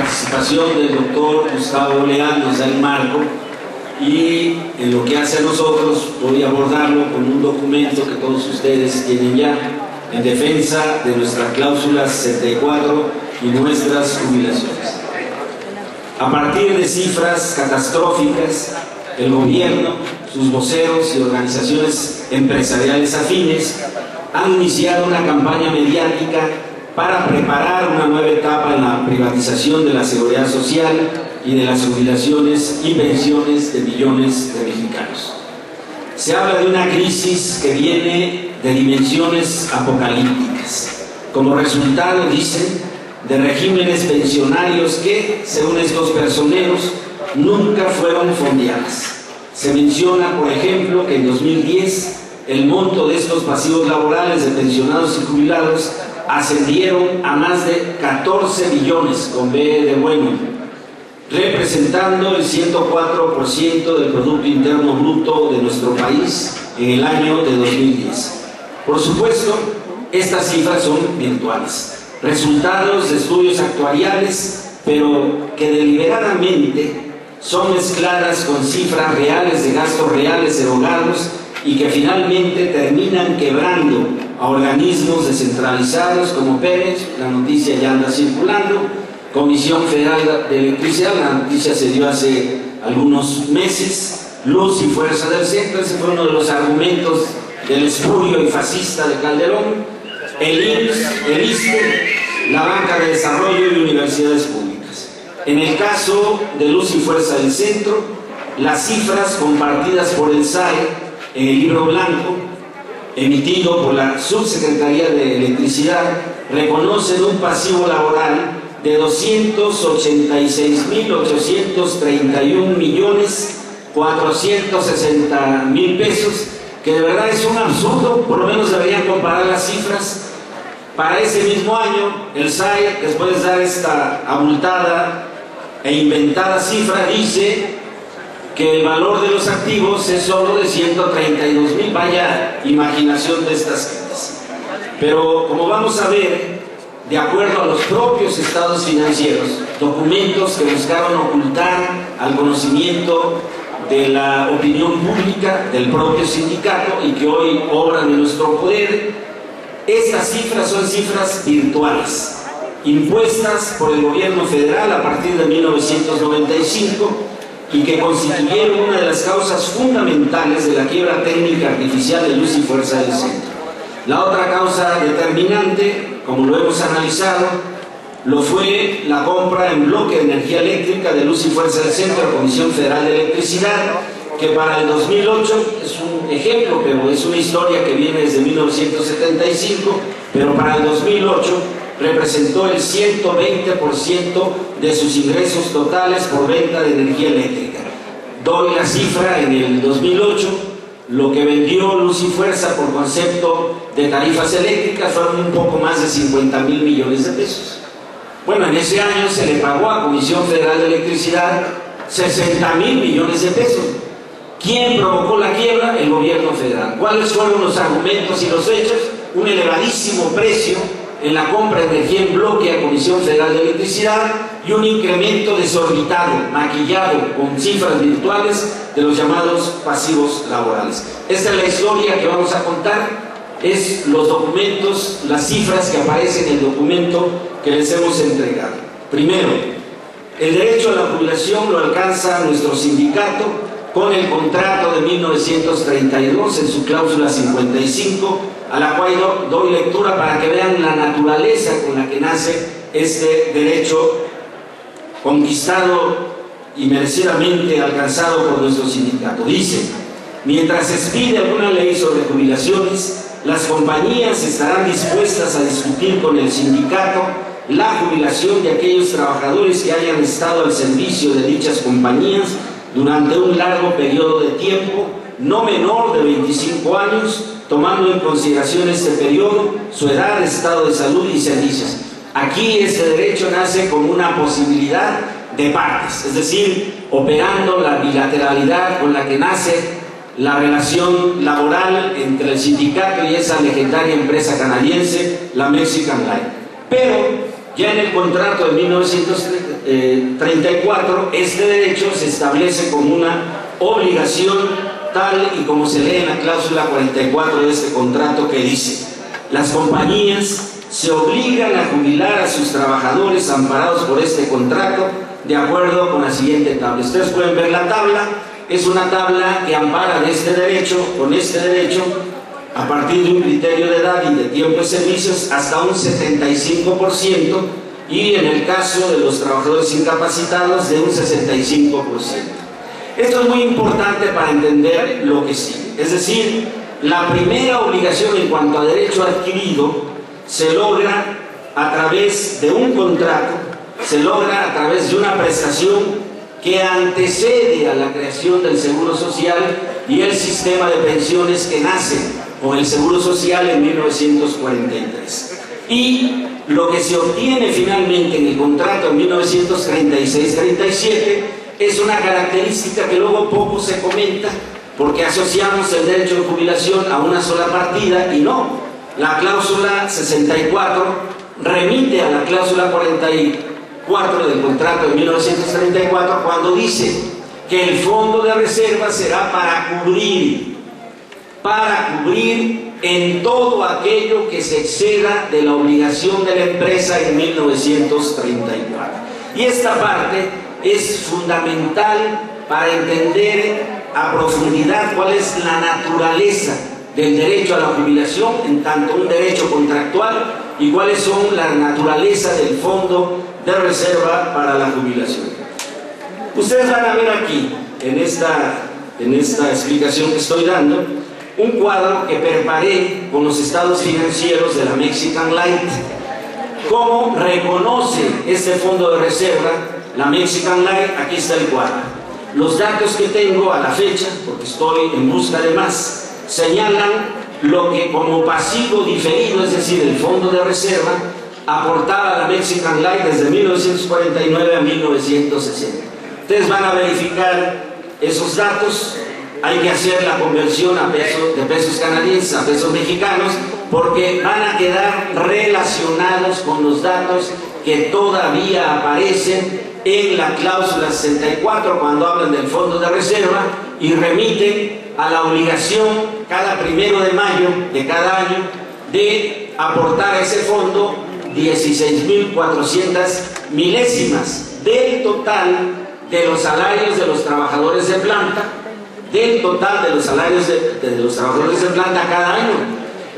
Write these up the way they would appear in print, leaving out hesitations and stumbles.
participación del doctor Gustavo Leal nos da el marco, y en lo que hace a nosotros voy a abordarlo con un documento que todos ustedes tienen ya, en defensa de nuestra cláusula 64 y nuestras jubilaciones. A partir de cifras catastróficas, el gobierno, sus voceros y organizaciones empresariales afines han iniciado una campaña mediática para preparar una nueva etapa en la privatización de la seguridad social y de las jubilaciones y pensiones de millones de mexicanos. Se habla de una crisis que viene de dimensiones apocalípticas, como resultado, dicen, de regímenes pensionarios que, según estos personeros, nunca fueron fondeadas. Se menciona, por ejemplo, que en 2010 el monto de estos pasivos laborales de pensionados y jubilados ascendieron a más de 14 billones, con B de bueno, representando el 104% del Producto Interno Bruto de nuestro país en el año de 2010. Por supuesto, estas cifras son virtuales, resultados de estudios actuariales, pero que deliberadamente son mezcladas con cifras reales de gastos reales erogados y que finalmente terminan quebrando a organismos descentralizados como Pemex. La noticia ya anda circulando, Comisión Federal de Electricidad, la noticia se dio hace algunos meses, Luz y Fuerza del Centro, ese fue uno de los argumentos del espurio y fascista de Calderón, el IMSS, el ISSSTE, la Banca de Desarrollo y universidades públicas. En el caso de Luz y Fuerza del Centro, las cifras compartidas por el SAE en el libro blanco emitido por la Subsecretaría de Electricidad reconocen un pasivo laboral de 286.831.460.000 pesos, que de verdad es un absurdo. Por lo menos deberían comparar las cifras. Para ese mismo año, el SAE, después de dar esta abultada e inventada cifra, dice que el valor de los activos es solo de 132.000, vaya imaginación de estas gentes. Pero como vamos a ver, de acuerdo a los propios estados financieros, documentos que buscaron ocultar al conocimiento de la opinión pública, del propio sindicato, y que hoy obran en nuestro poder, estas cifras son cifras virtuales, impuestas por el gobierno federal a partir de 1995, y que constituyeron una de las causas fundamentales de la quiebra técnica artificial de Luz y Fuerza del Centro. La otra causa determinante, como lo hemos analizado, lo fue la compra en bloque de energía eléctrica de Luz y Fuerza del Centro a la Comisión Federal de Electricidad, que para el 2008, es un ejemplo, pero es una historia que viene desde 1975, pero para el 2008 representó el 120% de sus ingresos totales por venta de energía eléctrica. Doy la cifra: en el 2008, lo que vendió Luz y Fuerza por concepto de tarifas eléctricas fueron un poco más de 50.000 millones de pesos. Bueno, en ese año se le pagó a Comisión Federal de Electricidad 60.000 millones de pesos. ¿Quién provocó la quiebra? El gobierno federal. ¿Cuáles fueron los argumentos y los hechos? Un elevadísimo precio en la compra de energía en bloque a Comisión Federal de Electricidad y un incremento desorbitado, maquillado con cifras virtuales de los llamados pasivos laborales. Esta es la historia que vamos a contar, es los documentos, las cifras que aparecen en el documento que les hemos entregado. Primero, el derecho a la jubilación lo alcanza nuestro sindicato con el contrato de 1932 en su cláusula 55, a la cual doy lectura para que vean la naturaleza con la que nace este derecho conquistado y merecidamente alcanzado por nuestro sindicato. Dice: mientras se expide alguna ley sobre jubilaciones, las compañías estarán dispuestas a discutir con el sindicato la jubilación de aquellos trabajadores que hayan estado al servicio de dichas compañías durante un largo periodo de tiempo, no menor de 25 años, tomando en consideración este periodo, su edad, estado de salud y servicios. Aquí este derecho nace como una posibilidad de partes, es decir, operando la bilateralidad con la que nace la relación laboral entre el sindicato y esa legendaria empresa canadiense, la Mexican Life. Pero ya en el contrato de 1932 34, este derecho se establece como una obligación tal y como se lee en la cláusula 44 de este contrato, que dice: las compañías se obligan a jubilar a sus trabajadores amparados por este contrato de acuerdo con la siguiente tabla. Ustedes pueden ver la tabla, es una tabla que ampara de este derecho, con este derecho, a partir de un criterio de edad y de tiempo de servicios hasta un 75%, y en el caso de los trabajadores incapacitados de un 65%. Esto es muy importante para entender lo que sigue. Es decir, la primera obligación en cuanto a derecho adquirido se logra a través de un contrato, se logra a través de una prestación que antecede a la creación del Seguro Social y el sistema de pensiones que nace con el Seguro Social en 1943. Y lo que se obtiene finalmente en el contrato en 1936-37 es una característica que luego poco se comenta, porque asociamos el derecho de jubilación a una sola partida, y no. La cláusula 64 remite a la cláusula 44 del contrato de 1934, cuando dice que el fondo de reserva será para cubrir en todo aquello que se exceda de la obligación de la empresa en 1934. Y esta parte es fundamental para entender a profundidad cuál es la naturaleza del derecho a la jubilación en tanto un derecho contractual, y cuáles son la naturaleza del fondo de reserva para la jubilación. Ustedes van a ver aquí, en esta explicación que estoy dando, un cuadro que preparé con los estados financieros de la Mexican Light. ¿Cómo reconoce este fondo de reserva la Mexican Light? Aquí está el cuadro. Los datos que tengo a la fecha, porque estoy en busca de más, señalan lo que como pasivo diferido, es decir, el fondo de reserva, aportaba la Mexican Light desde 1949 a 1960. Ustedes van a verificar esos datos. Hay que hacer la conversión de pesos canadienses a pesos mexicanos, porque van a quedar relacionados con los datos que todavía aparecen en la cláusula 64 cuando hablan del fondo de reserva, y remiten a la obligación cada 1 de mayo de cada año de aportar a ese fondo 16.400 milésimas del total de los salarios de los trabajadores de planta, del total de los salarios de los trabajadores de planta cada año.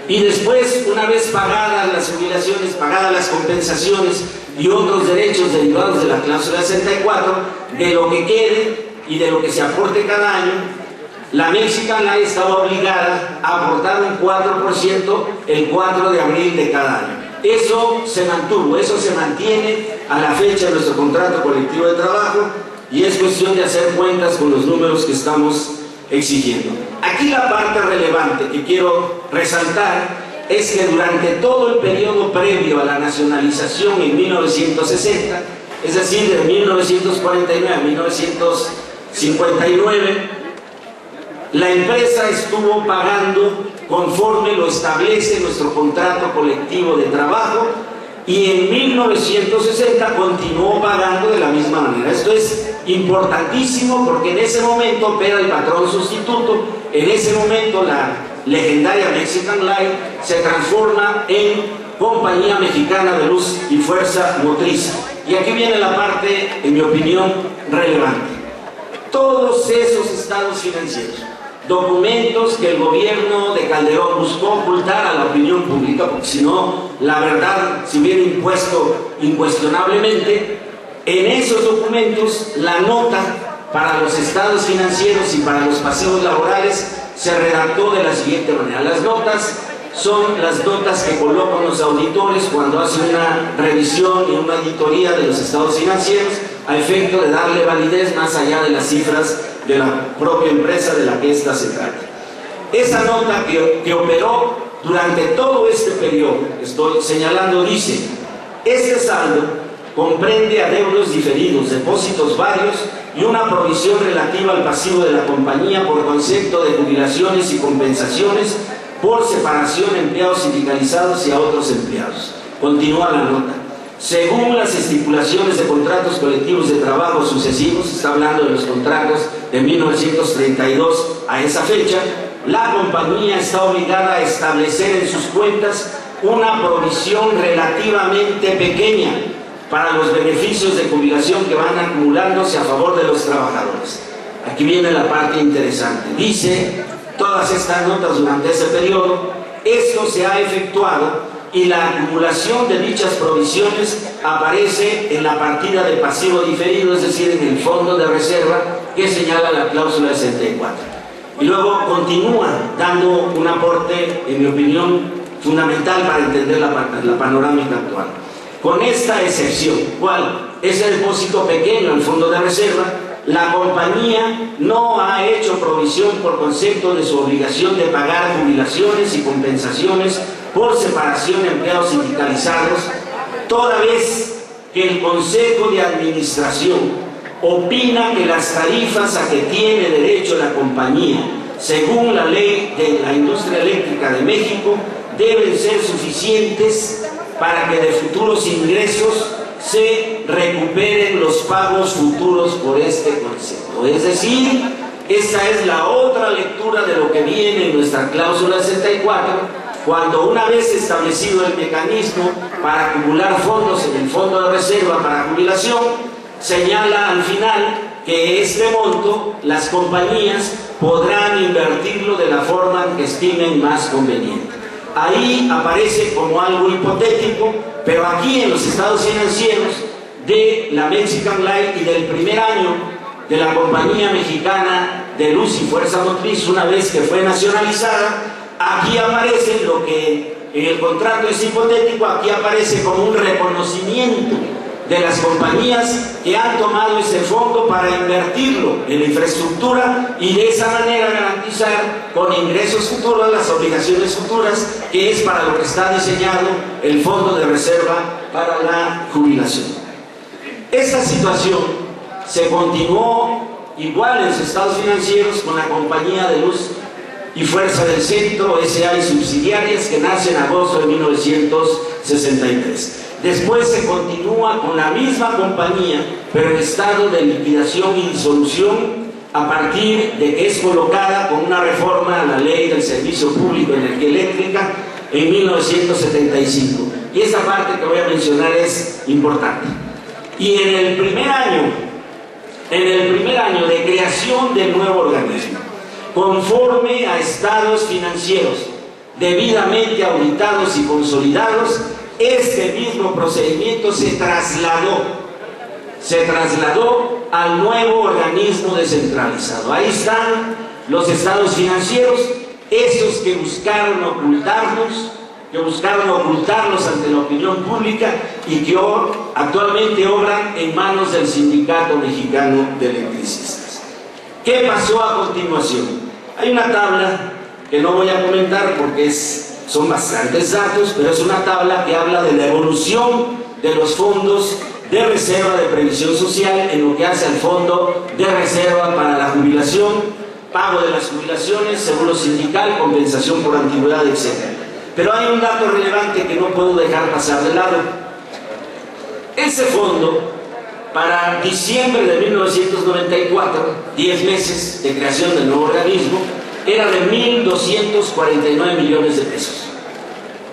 Y después, una vez pagadas las jubilaciones, pagadas las compensaciones y otros derechos derivados de la cláusula 64, de lo que quede y de lo que se aporte cada año, la Mexican Light estaba obligada a aportar un 4% el 4 de abril de cada año. Eso se mantuvo, eso se mantiene a la fecha de nuestro contrato colectivo de trabajo, y es cuestión de hacer cuentas con los números que estamos exigiendo. Aquí la parte relevante que quiero resaltar es que durante todo el periodo previo a la nacionalización en 1960, es decir, de 1949 a 1959, la empresa estuvo pagando conforme lo establece nuestro contrato colectivo de trabajo, y en 1960 continuó pagando de la misma manera. Esto es importantísimo porque en ese momento opera el patrón sustituto. En ese momento la legendaria Mexican Light se transforma en Compañía Mexicana de Luz y Fuerza Motriz. Y aquí viene la parte, en mi opinión, relevante. Todos esos estados financieros, documentos que el gobierno de Calderón buscó ocultar a la opinión pública, porque si no, la verdad se hubiera impuesto incuestionablemente. En esos documentos, la nota para los estados financieros y para los pasivos laborales se redactó de la siguiente manera. Las notas son las notas que colocan los auditores cuando hacen una revisión y una auditoría de los estados financieros, a efecto de darle validez más allá de las cifras de la propia empresa de la que ésta se trata. Esa nota que operó durante todo este periodo, estoy señalando, dice: este saldo comprende adeudos diferidos, depósitos varios y una provisión relativa al pasivo de la compañía por concepto de jubilaciones y compensaciones por separación, empleados sindicalizados y a otros empleados. Continúa la nota. Según las estipulaciones de contratos colectivos de trabajo sucesivos, está hablando de los contratos de 1932 a esa fecha, la compañía está obligada a establecer en sus cuentas una provisión relativamente pequeña para los beneficios de jubilación que van acumulándose a favor de los trabajadores. Aquí viene la parte interesante. Dice, todas estas notas durante ese periodo, esto se ha efectuado y la acumulación de dichas provisiones aparece en la partida de pasivo diferido, es decir, en el fondo de reserva que señala la cláusula 64. Y luego continúa dando un aporte, en mi opinión, fundamental para entender la panorámica actual. Con esta excepción, ¿cuál? Ese depósito pequeño, el fondo de reserva, la compañía no ha hecho provisión por concepto de su obligación de pagar jubilaciones y compensaciones por separación de empleados sindicalizados, toda vez que el Consejo de Administración opina que las tarifas a que tiene derecho la compañía, según la ley de la industria eléctrica de México, deben ser suficientes para que de futuros ingresos se recuperen los pagos futuros por este concepto. Es decir, esta es la otra lectura de lo que viene en nuestra cláusula 64, cuando una vez establecido el mecanismo para acumular fondos en el fondo de reserva para jubilación, señala al final que este monto las compañías podrán invertirlo de la forma que estimen más conveniente. Ahí aparece como algo hipotético, pero aquí en los estados financieros de la Mexican Light y del primer año de la compañía mexicana de luz y fuerza motriz, una vez que fue nacionalizada, aquí aparece lo que en el contrato es hipotético, aquí aparece como un reconocimiento de las compañías que han tomado ese fondo para invertirlo en la infraestructura y de esa manera garantizar con ingresos futuros las obligaciones futuras, que es para lo que está diseñado el fondo de reserva para la jubilación. Esta situación se continuó igual en los estados financieros con la compañía de luz y fuerza del centro, S.A. y subsidiarias, que nace en agosto de 1963. Después se continúa con la misma compañía, pero en estado de liquidación y disolución, a partir de que es colocada con una reforma a la Ley del Servicio Público de Energía Eléctrica en 1975. Y esta parte que voy a mencionar es importante. Y en el primer año de creación del nuevo organismo, conforme a estados financieros debidamente auditados y consolidados, este mismo procedimiento se trasladó al nuevo organismo descentralizado. Ahí están los estados financieros, esos que buscaron ocultarlos ante la opinión pública y que actualmente obran en manos del Sindicato Mexicano de Electricistas. ¿Qué pasó a continuación? Hay una tabla que no voy a comentar porque son bastantes datos, pero es una tabla que habla de la evolución de los fondos de reserva de previsión social en lo que hace al fondo de reserva para la jubilación, pago de las jubilaciones, seguro sindical, compensación por antigüedad, etc. Pero hay un dato relevante que no puedo dejar pasar de lado. Ese fondo, para diciembre de 1994, 10 meses de creación del nuevo organismo, era de 1.249 millones de pesos.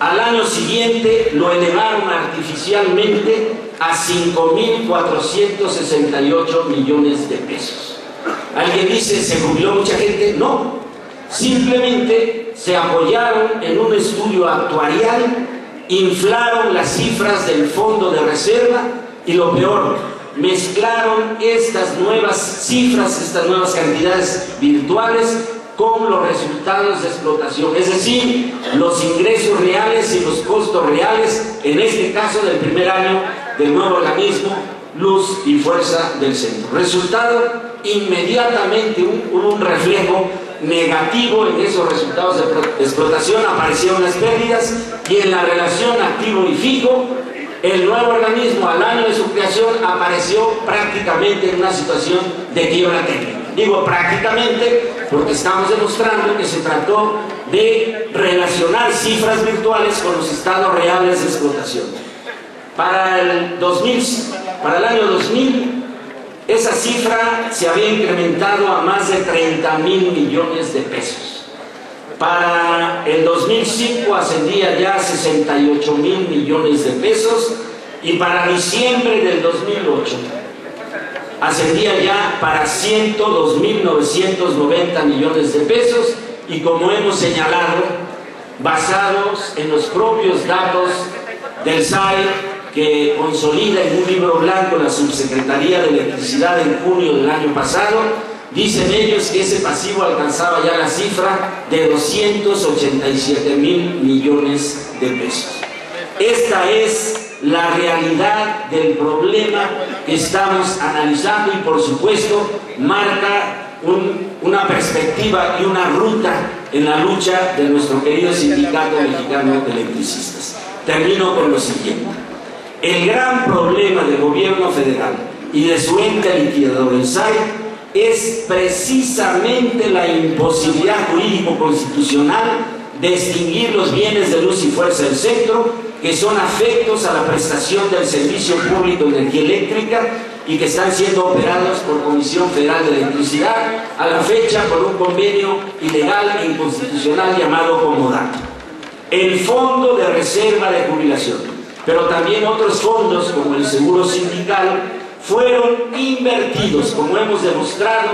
Al año siguiente lo elevaron artificialmente a 5.468 millones de pesos. ¿Alguien dice, se jubiló mucha gente? No, simplemente se apoyaron en un estudio actuarial, inflaron las cifras del fondo de reserva y lo peor, mezclaron estas nuevas cifras, estas nuevas cantidades virtuales con los resultados de explotación, es decir, los ingresos reales y los costos reales, en este caso del primer año del nuevo organismo, luz y fuerza del centro. Resultado, inmediatamente hubo un reflejo negativo en esos resultados de explotación, aparecieron las pérdidas y en la relación activo y fijo, el nuevo organismo al año de su creación apareció prácticamente en una situación de quiebra técnica. Digo prácticamente porque estamos demostrando que se trató de relacionar cifras virtuales con los estados reales de explotación. Para el año 2000, esa cifra se había incrementado a más de 30.000 millones de pesos. Para el 2005 ascendía ya a 68.000 millones de pesos, y para diciembre del 2008 ascendía ya para 102.990 millones de pesos, y como hemos señalado, basados en los propios datos del SAE, que consolida en un libro blanco la Subsecretaría de Electricidad en junio del año pasado, dicen ellos que ese pasivo alcanzaba ya la cifra de 287.000 millones de pesos. Esta es la realidad del problema que estamos analizando, y por supuesto marca una perspectiva y una ruta en la lucha de nuestro querido Sindicato Mexicano de Electricistas. Termino con lo siguiente. El gran problema del gobierno federal y de su ente liquidador, el SAE, es precisamente la imposibilidad jurídico-constitucional de extinguir los bienes de luz y fuerza del centro, que son afectos a la prestación del servicio público de energía eléctrica y que están siendo operados por Comisión Federal de Electricidad, a la fecha por un convenio ilegal e inconstitucional llamado comodato. El Fondo de Reserva de Jubilación, pero también otros fondos como el Seguro Sindical, fueron invertidos, como hemos demostrado,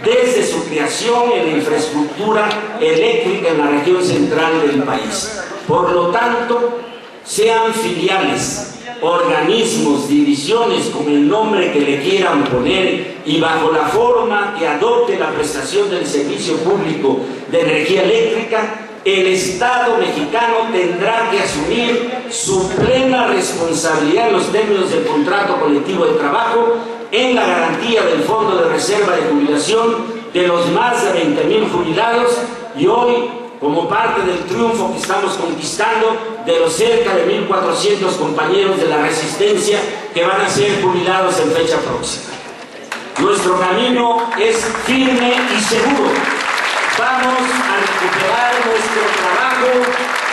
desde su creación en la infraestructura eléctrica en la región central del país. Por lo tanto, sean filiales, organismos, divisiones, con el nombre que le quieran poner, y bajo la forma que adopte la prestación del servicio público de energía eléctrica, el Estado mexicano tendrá que asumir su plena responsabilidad en los términos del contrato colectivo de trabajo, en la garantía del Fondo de Reserva de Jubilación de los más de 20.000 jubilados, y hoy, como parte del triunfo que estamos conquistando, de los cerca de 1.400 compañeros de la Resistencia que van a ser jubilados en fecha próxima. Nuestro camino es firme y seguro. Vamos a recuperar nuestro trabajo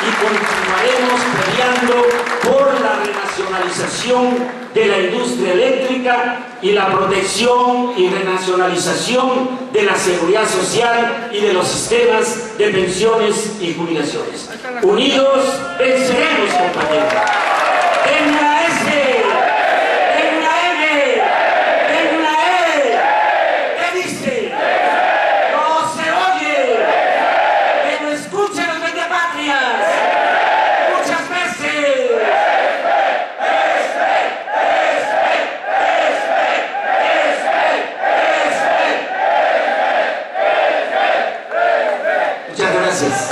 y continuaremos peleando por la renacionalización de la industria eléctrica y la protección y renacionalización de la seguridad social y de los sistemas de pensiones y jubilaciones. Unidos venceremos, compañeros. ¡En la S! ¡En la M! ¡En la E! ¿Qué dice? ¡No se oye! ¡Que lo escuchen los vendepatrias! ¡Muchas veces! Muchas gracias.